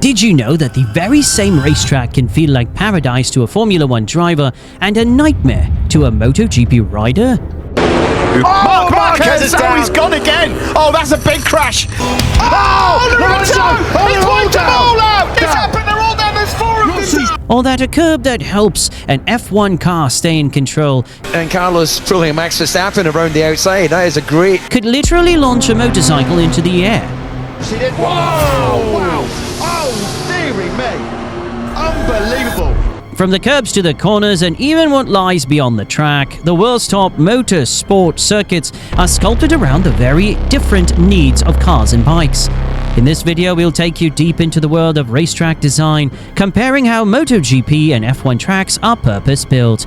Did you know that the very same racetrack can feel like paradise to a Formula One driver and a nightmare to a MotoGP rider? Oh, Marquez is down. He's gone again. Oh, that's a big crash. Oh, Lorenzo! He's wiped them all out. It's happened. They're all down. There's four of them. Or that a curb that helps an F1 car stay in control and Carlos pulling Max Verstappen around the outside. That is a great... could literally launch a motorcycle into the air. She did. Whoa! Wow! Oh, dearie me. Unbelievable. From the curbs to the corners and even what lies beyond the track, the world's top motorsport circuits are sculpted around the very different needs of cars and bikes. In this video, we'll take you deep into the world of racetrack design, comparing how MotoGP and F1 tracks are purpose-built,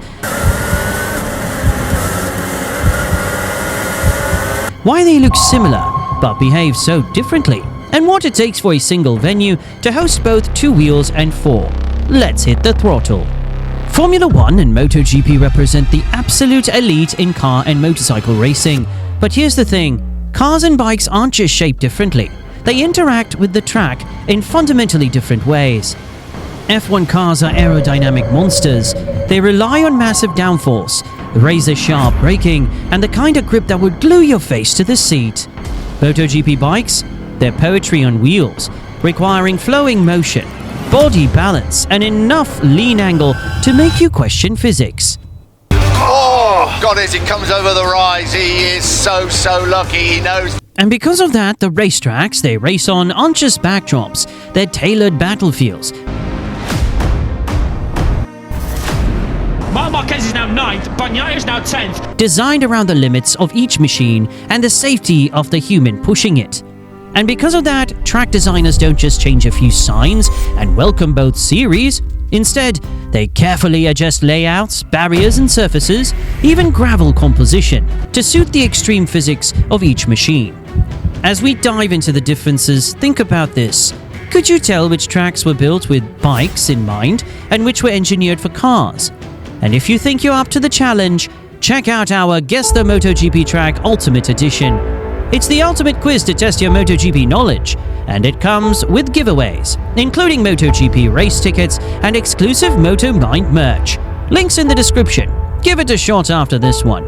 why they look similar but behave so differently, and what it takes for a single venue to host both 2 wheels and 4. Let's hit the throttle. Formula One and MotoGP represent the absolute elite in car and motorcycle racing. But here's the thing, cars and bikes aren't just shaped differently. They interact with the track in fundamentally different ways. F1 cars are aerodynamic monsters. They rely on massive downforce, razor-sharp braking, and the kind of grip that would glue your face to the seat. MotoGP bikes? They're poetry on wheels, requiring flowing motion, body balance, and enough lean angle to make you question physics. Oh, God, as he comes over the rise, he is so lucky. He knows. And because of that, the racetracks they race on aren't just backdrops, they're tailored battlefields. Marc Marquez is now 9th, Bagnaia is now 10th. Designed around the limits of each machine and the safety of the human pushing it. And because of that, track designers don't just change a few signs and welcome both series. Instead, they carefully adjust layouts, barriers and surfaces, even gravel composition, to suit the extreme physics of each machine. As we dive into the differences, think about this. Could you tell which tracks were built with bikes in mind and which were engineered for cars? And if you think you're up to the challenge, check out our Guess the MotoGP Track Ultimate Edition. It's the ultimate quiz to test your MotoGP knowledge, and it comes with giveaways, including MotoGP race tickets and exclusive MotoMind merch. Links in the description. Give it a shot after this one.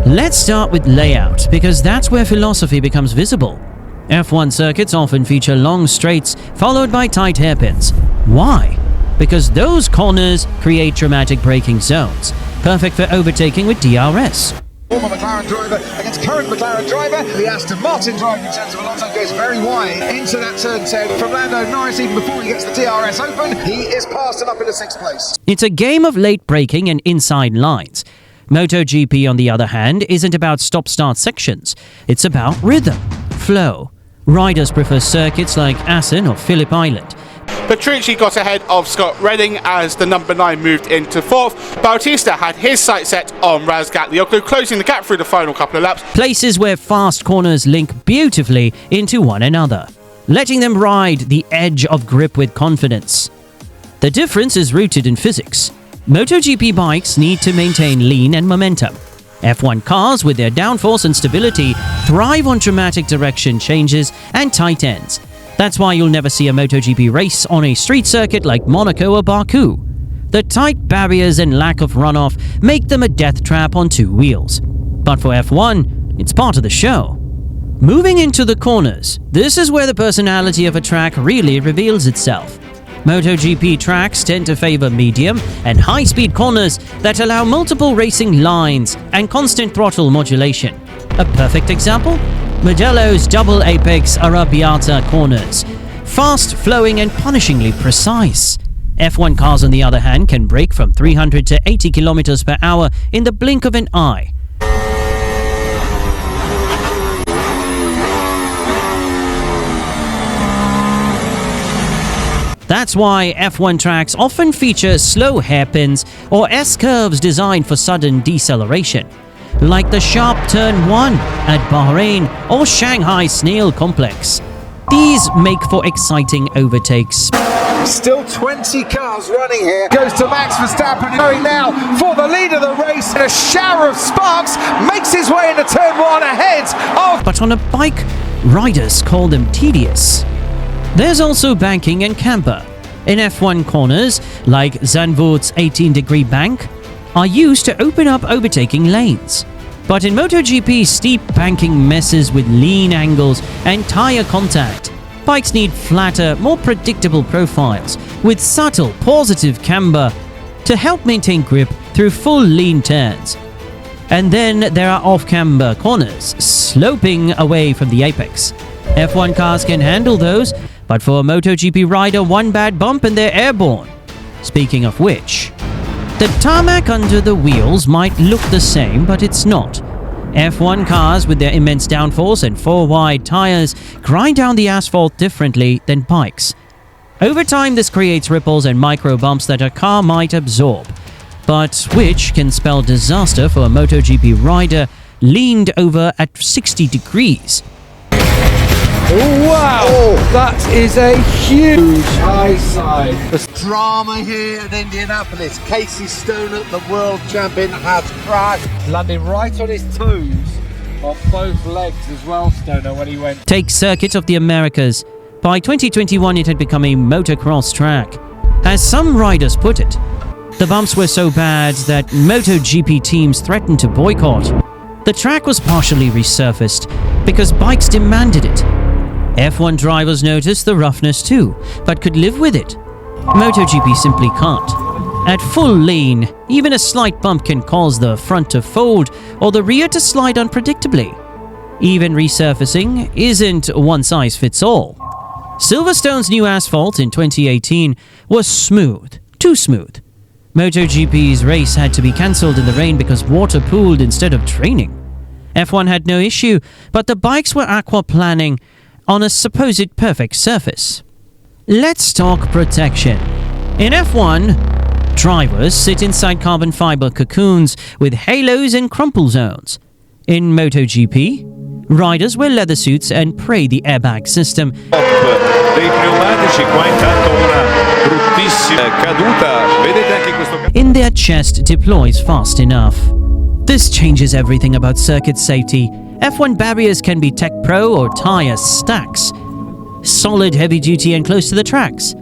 Let's start with layout, because that's where philosophy becomes visible. F1 circuits often feature long straights followed by tight hairpins. Why? Because those corners create dramatic braking zones, perfect for overtaking with DRS. Former McLaren driver against current McLaren driver. The Aston Martin driver in terms of Alonso goes very wide into that turn 10 from Lando Norris. Even before he gets the DRS open, he is passed and up into 6th place. It's a game of late braking and inside lines. MotoGP, on the other hand, isn't about stop-start sections. It's about rhythm, flow. Riders prefer circuits like Assen or Phillip Island. Petrucci got ahead of Scott Redding as the number 9 moved into 4th. Bautista had his sights set on Razgat Lioglu, closing the gap through the final couple of laps. Places where fast corners link beautifully into one another, letting them ride the edge of grip with confidence. The difference is rooted in physics. MotoGP bikes need to maintain lean and momentum. F1 cars, with their downforce and stability, thrive on dramatic direction changes and tight ends. That's why you'll never see a MotoGP race on a street circuit like Monaco or Baku. The tight barriers and lack of runoff make them a death trap on 2 wheels. But for F1, it's part of the show. Moving into the corners, this is where the personality of a track really reveals itself. MotoGP tracks tend to favor medium and high-speed corners that allow multiple racing lines and constant throttle modulation. A perfect example? Mugello's double apex Arrabbiata corners. Fast-flowing and punishingly precise. F1 cars, on the other hand, can brake from 300 to 80 kilometers per hour in the blink of an eye. That's why F1 tracks often feature slow hairpins or S-curves designed for sudden deceleration, like the sharp turn 1 at Bahrain or Shanghai Snail Complex. These make for exciting overtakes. Still 20 cars running here. Goes to Max Verstappen, going now for the lead of the race. And a shower of sparks makes his way into turn 1 ahead of... But on a bike, riders call them tedious. There's also banking and camber. In F1 corners, like Zandvoort's 18-degree bank, are used to open up overtaking lanes. But in MotoGP, steep banking messes with lean angles and tire contact. Bikes need flatter, more predictable profiles with subtle positive camber to help maintain grip through full lean turns. And then there are off-camber corners, sloping away from the apex. F1 cars can handle those, but for a MotoGP rider, one bad bump and they're airborne. Speaking of which, the tarmac under the wheels might look the same, but it's not. F1 cars with their immense downforce and 4-wide tires grind down the asphalt differently than bikes. Over time, this creates ripples and micro bumps that a car might absorb, but which can spell disaster for a MotoGP rider leaned over at 60 degrees. Wow! That is a huge high side. Drama here at Indianapolis. Casey Stoner, the world champion, has crashed. Landing right on his toes on both legs as well, Stoner, when he went. Take Circuit of the Americas. By 2021, it had become a motocross track. As some riders put it, the bumps were so bad that MotoGP teams threatened to boycott. The track was partially resurfaced because bikes demanded it. F1 drivers noticed the roughness too, but could live with it. MotoGP simply can't. At full lean, even a slight bump can cause the front to fold or the rear to slide unpredictably. Even resurfacing isn't one size fits all. Silverstone's new asphalt in 2018 was smooth, too smooth. MotoGP's race had to be cancelled in the rain because water pooled instead of training. F1 had no issue, but the bikes were aquaplaning on a supposed perfect surface. Let's talk protection. In F1, drivers sit inside carbon fiber cocoons with halos and crumple zones. In MotoGP, riders wear leather suits and pray the airbag system. In their chest deploys fast enough. This changes everything about circuit safety. F1 barriers can be Tech Pro or tire stacks. Solid, heavy-duty and close to the tracks.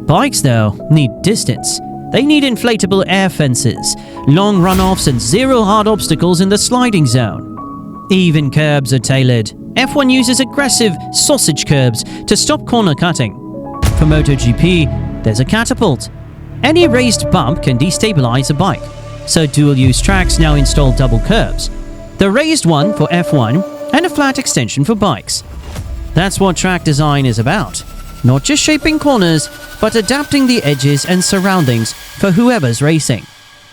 Bikes, though, need distance. They need inflatable air fences, long runoffs and zero hard obstacles in the sliding zone. Even curbs are tailored. F1 uses aggressive sausage curbs to stop corner cutting. For MotoGP, there's a catapult. Any raised bump can destabilize a bike, so dual-use tracks now install double curbs. The raised one for F1 and a flat extension for bikes. That's what track design is about. Not just shaping corners, but adapting the edges and surroundings for whoever's racing.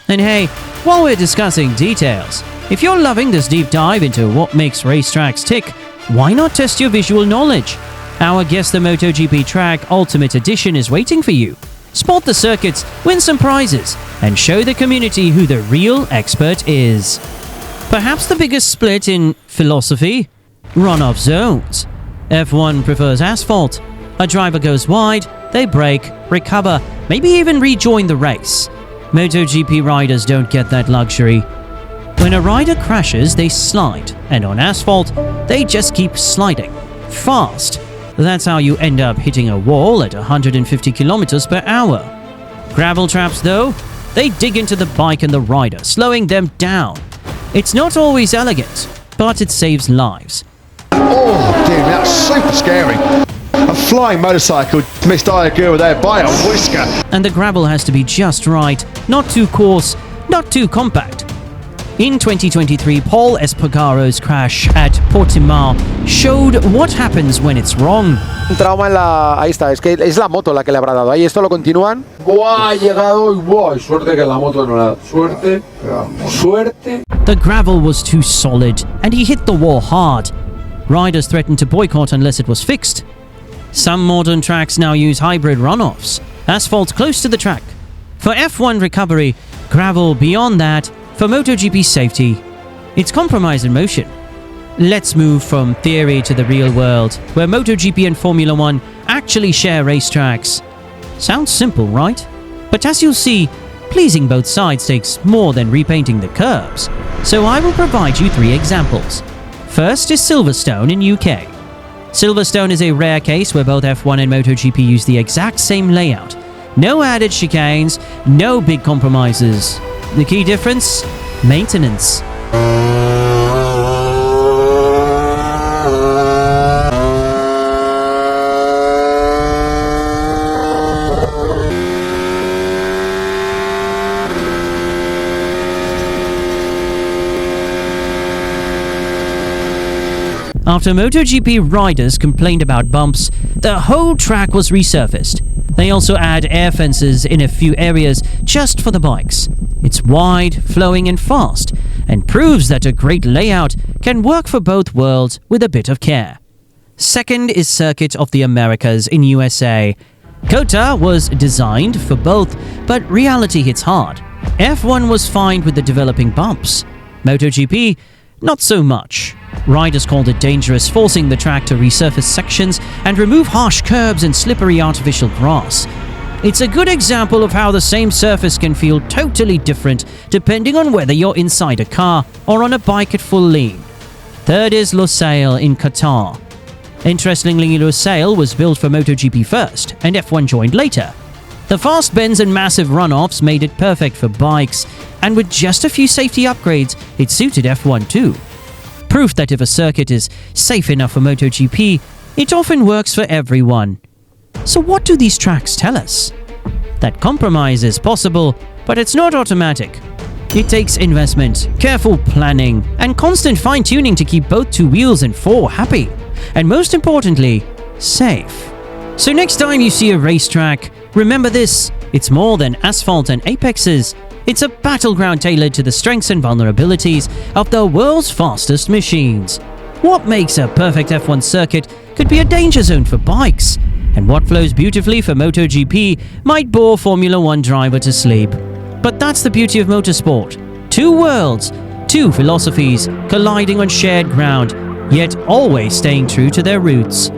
And hey, while we're discussing details, if you're loving this deep dive into what makes racetracks tick, why not test your visual knowledge? Our Guess the MotoGP Track Ultimate Edition is waiting for you. Spot the circuits, win some prizes, and show the community who the real expert is. Perhaps the biggest split in philosophy? Runoff zones. F1 prefers asphalt. A driver goes wide, they brake, recover, maybe even rejoin the race. MotoGP riders don't get that luxury. When a rider crashes, they slide, and on asphalt, they just keep sliding. Fast. That's how you end up hitting a wall at 150 kilometers per hour. Gravel traps, though, they dig into the bike and the rider, slowing them down. It's not always elegant, but it saves lives. Oh, dear, that's super scary. A flying motorcycle missed eye a girl there by a whisker. And the gravel has to be just right, not too coarse, not too compact. In 2023, Paul Espargaro's crash at Portimao showed what happens when it's wrong. Un trauma en la... Ahí está, es que es la moto la que le habrá dado. Ahí esto lo continúan. ¡Buah! Ha llegado y ¡buah! Suerte que la moto no la... Suerte. Suerte. The gravel was too solid, and he hit the wall hard. Riders threatened to boycott unless it was fixed. Some modern tracks now use hybrid runoffs, asphalt close to the track. For F1 recovery, gravel beyond that. For MotoGP safety, it's compromise in motion. Let's move from theory to the real world, where MotoGP and Formula One actually share racetracks. Sounds simple, right? But as you'll see, pleasing both sides takes more than repainting the curbs. So I will provide you 3 examples. First is Silverstone in UK. Silverstone is a rare case where both F1 and MotoGP use the exact same layout. No added chicanes, no big compromises. The key difference? Maintenance. After MotoGP riders complained about bumps, the whole track was resurfaced. They also add air fences in a few areas just for the bikes. It's wide, flowing and fast, and proves that a great layout can work for both worlds with a bit of care. Second is Circuit of the Americas in USA. COTA was designed for both, but reality hits hard. F1 was fine with the developing bumps. MotoGP, not so much. Riders called it dangerous, forcing the track to resurface sections and remove harsh curbs and slippery artificial grass. It's a good example of how the same surface can feel totally different depending on whether you're inside a car or on a bike at full lean. Third is Losail in Qatar. Interestingly, Losail was built for MotoGP first, and F1 joined later. The fast bends and massive runoffs made it perfect for bikes, and with just a few safety upgrades, it suited F1 too. Proof that if a circuit is safe enough for MotoGP, it often works for everyone. So what do these tracks tell us? That compromise is possible, but it's not automatic. It takes investment, careful planning, and constant fine-tuning to keep both two wheels and four happy. And most importantly, safe. So next time you see a racetrack, remember this: it's more than asphalt and apexes. It's a battleground tailored to the strengths and vulnerabilities of the world's fastest machines. What makes a perfect F1 circuit could be a danger zone for bikes, and what flows beautifully for MotoGP might bore Formula 1 driver to sleep. But that's the beauty of motorsport. Two worlds, two philosophies colliding on shared ground, yet always staying true to their roots.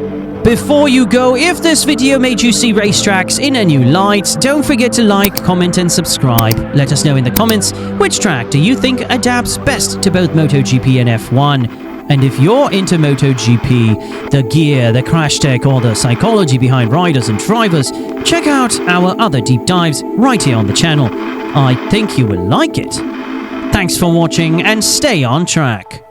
Before you go, if this video made you see racetracks in a new light, don't forget to like, comment and subscribe. Let us know in the comments which track do you think adapts best to both MotoGP and F1. And if you're into MotoGP, the gear, the crash tech or the psychology behind riders and drivers, check out our other deep dives right here on the channel. I think you will like it. Thanks for watching and stay on track.